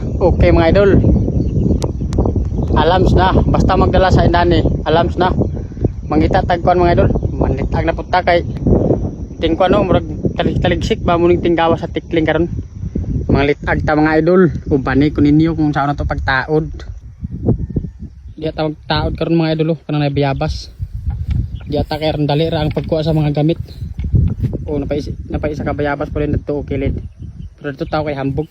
Okay mga idol, alams na basta magdala sa inani, alams na mangita tagkuan mga idol, manitag na punta kay tingkuan no, murag taligsik ba muning tinggawa sa tikling karon. Mga litag ta mga idol, ubani ko ninyo kung saan na to pagtaod. Di ata magtaod karon mga idol, kanang nabiyabas. Di ata kay dali ra ang pagkuha sa mga gamit. O napaisa ka bayabas pa rin dito kilid. Pero dito tao kay hambog.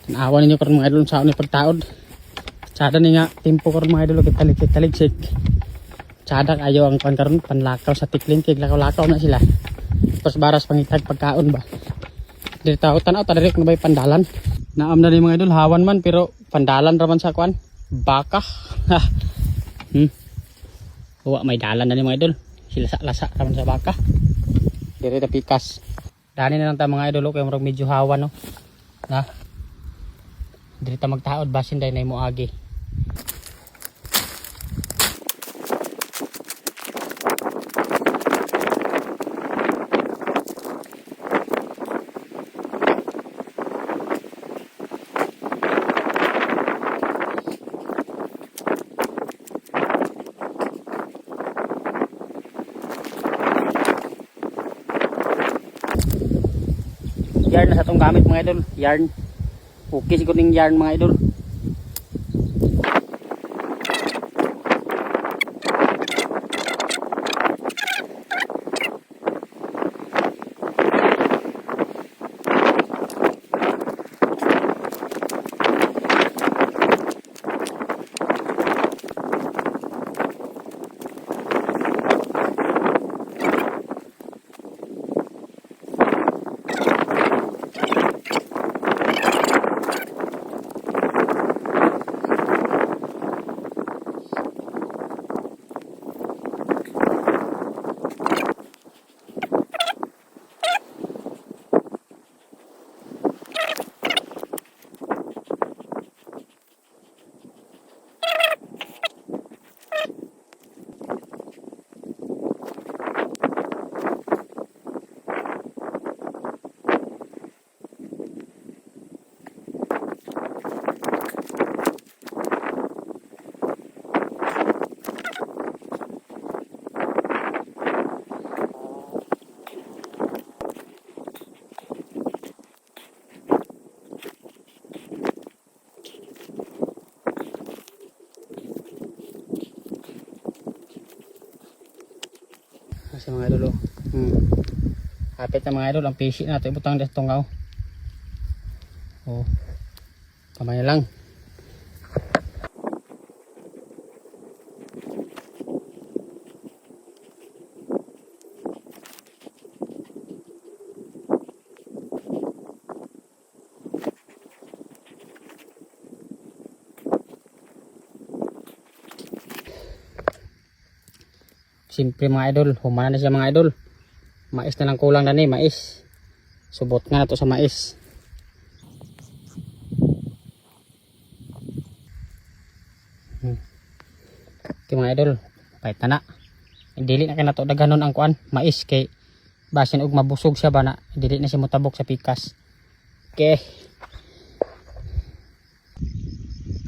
Tanawa ninyo karon mga idol saan ni pagtaod. Tsada ni nga tempo karon mga idol taligsik. Tsada ayo ang kan karon panlakaw sa tikling, kay lakaw-lakaw na sila. Tapos baras pangitag pagkaon ba. Dito tao tanaw ta direk na bay pandalan. Naam na ni mga idol hawan man pero pandalan ra man sa kuan. Baka. Huwag may dalan na ni mga idol. Lasa ra man sa baka. Dire na pikas. Dani na lang ta mga idol kay murag medyo hawan no. Na. Dire ta magtaod basin dai nay mo agi. Yarn na sa itong gamit mga idol, yarn. Okay siguro ng yarn mga idol. Kasi mga idol hapit na mga idol ang pisi natin ibutang dito tungaw. Kamay na lang. Siyempre mga idol, humana na siya mga idol. Mais na lang kulang na ni, mais. Subot nga na to sa mais. Okay mga idol, pahit na na. Dili na kayo na to daganon ang kuan, mais. Kay basin og mabusog siya ba na, dili na siya mutabok sa pikas. Okay.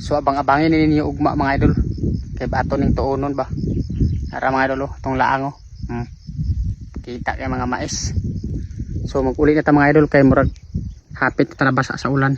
So abang-abangin ninyo ugma mga idol. Kay bato ning tuonon ba. Para mga idol itong laang kita kay mga mais. So mag-uli na ta mga idol kay murag hapit na nabasa sa ulan.